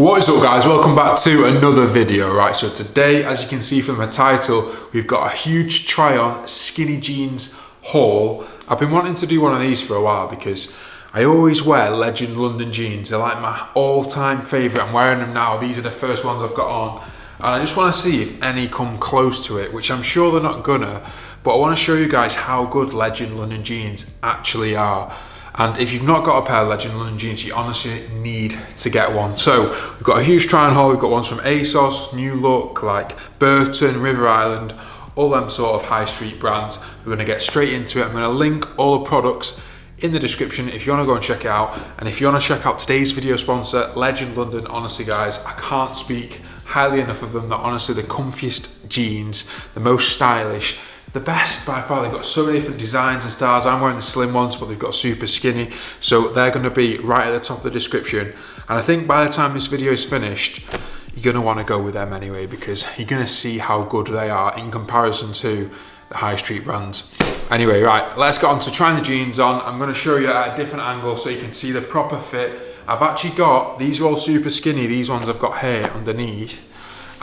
What is up guys, welcome back to another video. Right, so today, as you can see from the title, we've got a huge try on skinny jeans haul. I've been wanting to do one of these for a while because I always wear Legend London jeans. They're like my all-time favourite. I'm wearing them now. These are the first ones I've got on. And I just want to see if any come close to it, which I'm sure they're not gonna, but I want to show you guys how good Legend London jeans actually are. And if you've not got a pair of Legend London jeans, you honestly need to get one. So we've got a huge try and haul. We've got ones from ASOS, New Look, like Burton, River Island, all them sort of high street brands. We're gonna get straight into it. I'm gonna link all the products in the description if you wanna go and check it out. And if you wanna check out today's video sponsor, Legend London, honestly guys, I can't speak highly enough of them. They're honestly the comfiest jeans, the most stylish, the best by far. They've got so many different designs and styles. I'm wearing the slim ones, but they've got super skinny. So they're gonna be right at the top of the description. And I think by the time this video is finished, you're gonna wanna go with them anyway, because you're gonna see how good they are in comparison to the high street brands. Anyway, right, let's get on to trying the jeans on. I'm gonna show you at a different angle so you can see the proper fit. I've actually got, these are all super skinny. These ones I've got here underneath.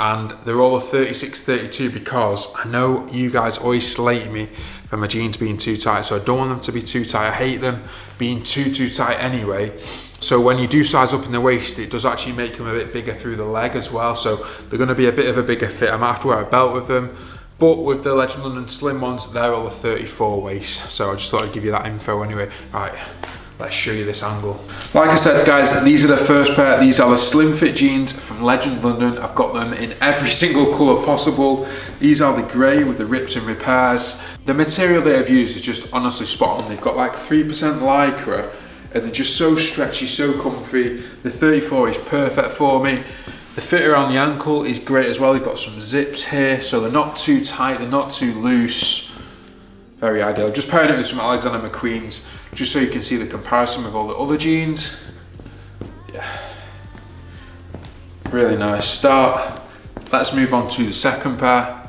And they're all a 36, 32 because I know you guys always slate me for my jeans being too tight, so I don't want them to be too tight. I hate them being too tight anyway. So when you do size up in the waist, it does actually make them a bit bigger through the leg as well. So they're gonna be a bit of a bigger fit. I might have to wear a belt with them. But with the Legend London slim ones, they're all a 34 waist. So I just thought I'd give you that info anyway. Right. Let's show you this angle. Like I said guys, these are the first pair. These are the slim fit jeans from Legend London. I've got them in every single colour possible. These are the grey with the rips and repairs. The material they have used is just honestly spot on. They've got like 3% lycra and they're just so stretchy, so comfy. The 34 is perfect for me. The fit around the ankle is great as well. They've got some zips here, so they're not too tight, they're not too loose. Very ideal. Just pairing it with some Alexander McQueen's, just so you can see the comparison with all the other jeans. Yeah, really nice start. Let's move on to the second pair.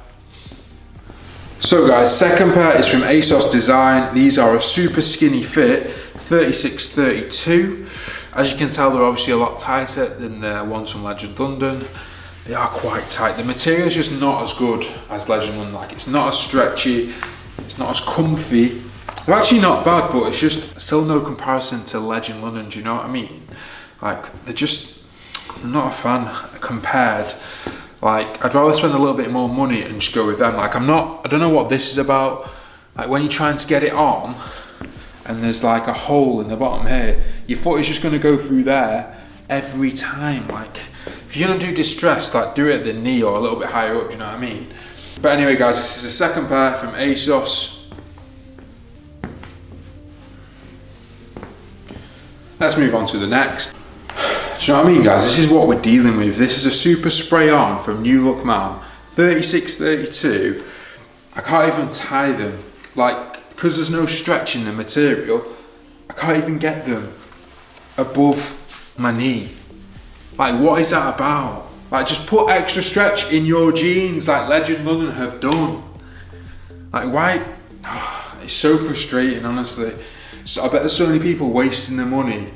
So guys, second pair is from ASOS Design. These are a super skinny fit, 36, 32. As you can tell, they're obviously a lot tighter than the ones from Legend London. They are quite tight. The material is just not as good as Legend London. Like, it's not as stretchy, it's not as comfy. They're actually not bad, but it's just still no comparison to Legend London, do you know what I mean? Like, they're just, I'm not a fan compared. Like, I'd rather spend a little bit more money and just go with them. Like, I don't know what this is about. Like, when you're trying to get it on, and there's like a hole in the bottom here, your foot is just gonna go through there every time. Like, if you're gonna do distressed, like do it at the knee or a little bit higher up, do you know what I mean? But anyway guys, this is the second pair from ASOS. Let's move on to the next. Do you know what I mean guys? This is what we're dealing with. This is a super spray on from New Look Man, 36, 32. I can't even tie them. Like, because there's no stretch in the material, I can't even get them above my knee. Like, what is that about? Like, just put extra stretch in your jeans like Legend London have done. Like, why? Oh, it's so frustrating, honestly. So I bet there's so many people wasting their money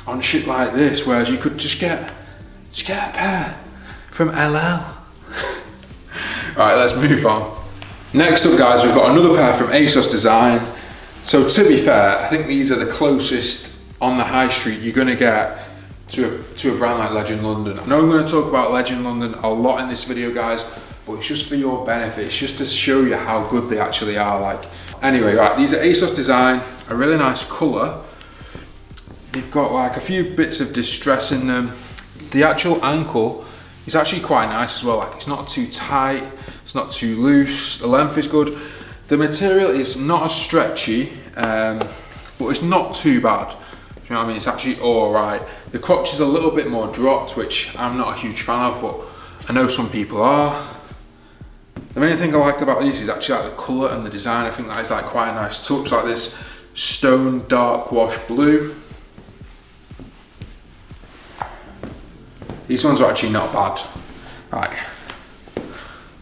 on shit like this, whereas you could just get a pair from LL. Right, let's move on. Next up guys, we've got another pair from ASOS Design. So to be fair, I think these are the closest on the high street you're gonna get to a brand like Legend London. I know I'm gonna talk about Legend London a lot in this video guys, but it's just for your benefit. It's just to show you how good they actually are. Like, anyway, right, these are ASOS Design, a really nice color. They've got like a few bits of distress in them. The actual ankle is actually quite nice as well. Like, it's not too tight, it's not too loose, the length is good. The material is not as stretchy, but it's not too bad. Do you know what I mean? It's actually all right. The crotch is a little bit more dropped, which I'm not a huge fan of, but I know some people are. The main thing I like about these is actually like the colour and the design. I think that is like quite a nice touch, like this stone dark wash blue. These ones are actually not bad. Right,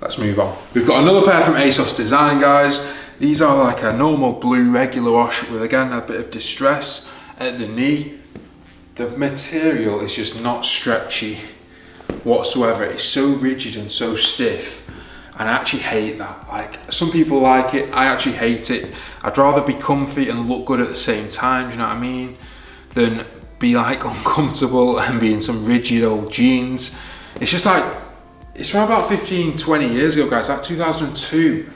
let's move on. We've got another pair from ASOS Design, guys. These are like a normal blue regular wash with, again, a bit of distress at the knee. the material is just not stretchy whatsoever. It's so rigid and so stiff, and I actually hate that. Like, some people like it, I actually hate it. I'd rather be comfy and look good at the same time, do you know what I mean, than be like uncomfortable and be in some rigid old jeans. It's just like, it's from about 15-20 years ago, guys, like 2002,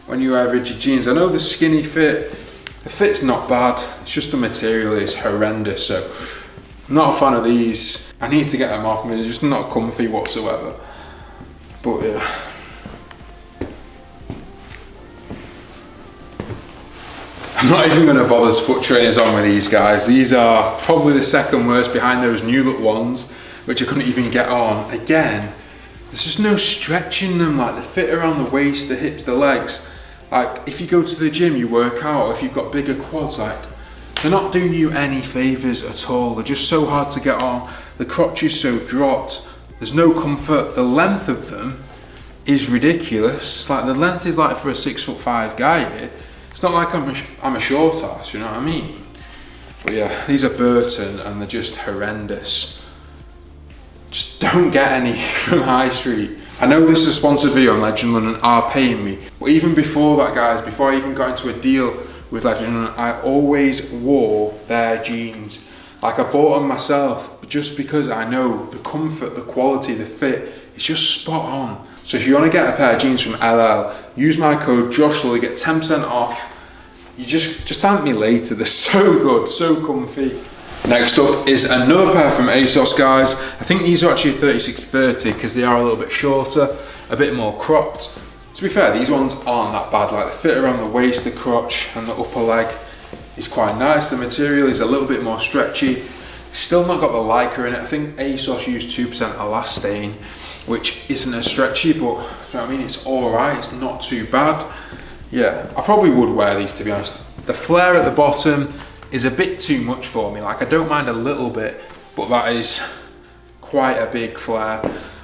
when you wear rigid jeans. I know the skinny fit, the fit's not bad, it's just the material is horrendous. So I'm not a fan of these. I need to get them off me, they're just not comfy whatsoever. But yeah. I'm not even going to bother to put trainers on with these guys. These are probably the second worst behind those New Look ones, which I couldn't even get on. Again, there's just no stretch in them, like the fit around the waist, the hips, the legs. Like, if you go to the gym, you work out, or if you've got bigger quads, like, they're not doing you any favours at all. They're just so hard to get on. The crotch is so dropped. There's no comfort. The length of them is ridiculous. Like, the length is like for a 6'5" guy here. It's not like I'm a short ass, you know what I mean? But yeah, these are Burton and they're just horrendous. Just don't get any from High Street. I know this is a sponsored video and Legend London are paying me, but even before that, guys, before I even got into a deal with Legend London, I always wore their jeans. Like, I bought them myself just because I know the comfort, the quality, the fit, it's just spot on. So if you want to get a pair of jeans from LL, use my code JOSHUA, get 10% off. You just thank me later, they're so good, so comfy. Next up is another pair from ASOS, guys. I think these are actually 36-30 because they are a little bit shorter, a bit more cropped. To be fair, these ones aren't that bad. Like, the fit around the waist, the crotch and the upper leg is quite nice. The material is a little bit more stretchy. Still not got the Lycra in it. I think ASOS used 2% elastane, which isn't as stretchy, but you know what I mean, it's alright, it's not too bad. Yeah, I probably would wear these, to be honest. The flare at the bottom is a bit too much for me. Like, I don't mind a little bit, but that is quite a big flare.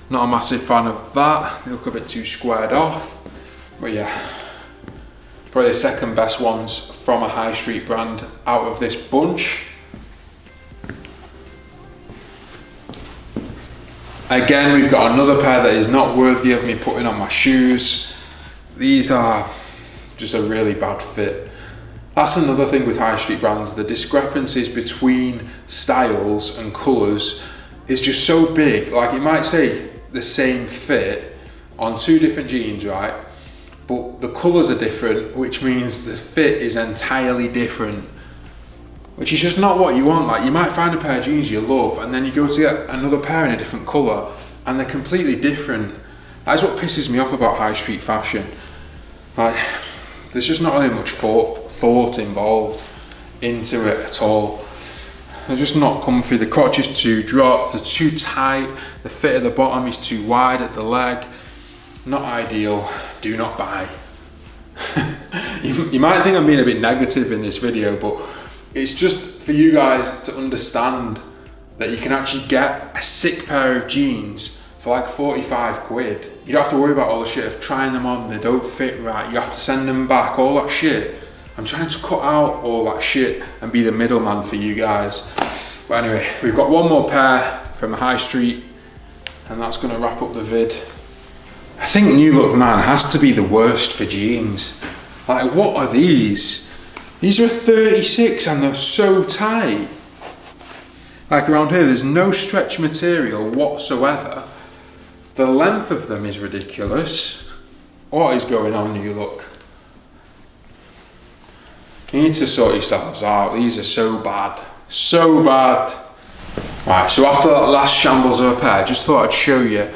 Not a massive fan of that. They look a bit too squared off. But yeah, probably the second best ones from a high street brand out of this bunch. Again, we've got another pair that is not worthy of me putting on my shoes. These are just a really bad fit. That's another thing with high street brands, the discrepancies between styles and colours is just so big. Like, it might say the same fit on two different jeans, right? But the colours are different, which means the fit is entirely different, which is just not what you want. Like, you might find a pair of jeans you love and then you go to get another pair in a different colour and they're completely different. That is what pisses me off about high street fashion. Like, there's just not really much thought involved into it at all. They're just not comfy. The crotch is too dropped, they're too tight, the fit at the bottom is too wide at the leg. Not ideal, do not buy. You might think I'm being a bit negative in this video, but it's just for you guys to understand that you can actually get a sick pair of jeans for like 45 quid. You don't have to worry about all the shit of trying them on, they don't fit right, you have to send them back, all that shit. I'm trying to cut out all that shit and be the middleman for you guys. But anyway, we've got one more pair from the high street and that's gonna wrap up the vid. I think New Look, man, has to be the worst for jeans. Like, what are these? These are 36 and they're so tight. Like, around here, there's no stretch material whatsoever. The length of them is ridiculous. What is going on, New Look? You need to sort yourselves out. These are so bad. So bad. Right, so after that last shambles of a pair, I just thought I'd show you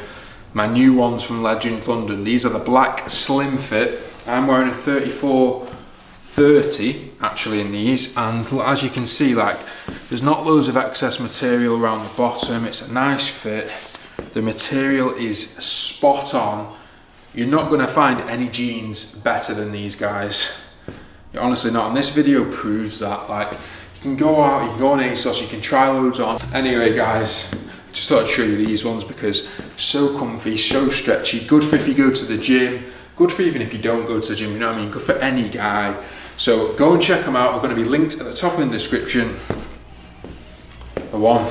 my new ones from Legend London. These are the black slim fit. I'm wearing a 34-30 actually in these, and as you can see, like, there's not loads of excess material around the bottom. It's a nice fit. The material is spot on. You're not going to find any jeans better than these guys. You're honestly not, and this video proves that. Like, you can go out, you can go on ASOS, you can try loads on. Anyway, guys, just thought I'd show you these ones because so comfy, so stretchy, good for if you go to the gym, good for even if you don't go to the gym, you know what I mean, good for any guy. So go and check them out, they're going to be linked at the top of the description. The one.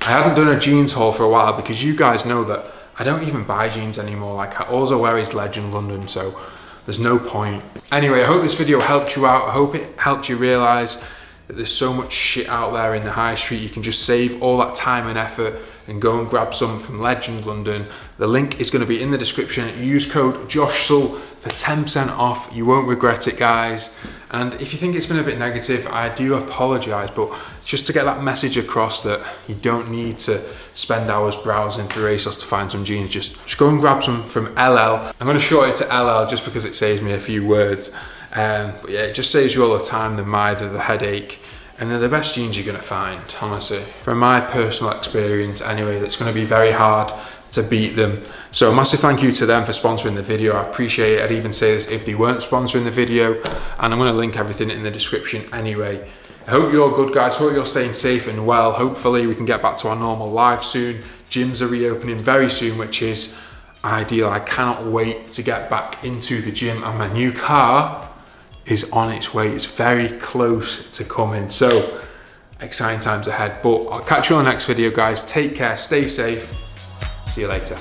I hadn't done a jeans haul for a while because you guys know that I don't even buy jeans anymore. Like, all I wear is Legend London, so there's no point. Anyway, I hope this video helped you out. I hope it helped you realise that there's so much shit out there in the high street. You can just save all that time and effort and go and grab some from Legend London. The link is going to be in the description. Use code JoshSull for 10% off. You won't regret it, guys. And if you think it's been a bit negative, I do apologise, but just to get that message across that you don't need to spend hours browsing through ASOS to find some jeans. Just go and grab some from LL. I'm going to short it to LL just because it saves me a few words. But yeah, it just saves you all the time, the headache. And they're the best jeans you're going to find, honestly. From my personal experience anyway, it's going to be very hard to beat them. So a massive thank you to them for sponsoring the video. I appreciate it. I'd even say this if they weren't sponsoring the video. And I'm going to link everything in the description anyway. I hope you're all good, guys. Hope you're staying safe and well. Hopefully we can get back to our normal lives soon. Gyms are reopening very soon, which is ideal. I cannot wait to get back into the gym, and my new car is on its way. It's very close to coming. So exciting times ahead. But I'll catch you on the next video, guys. Take care, stay safe. See you later.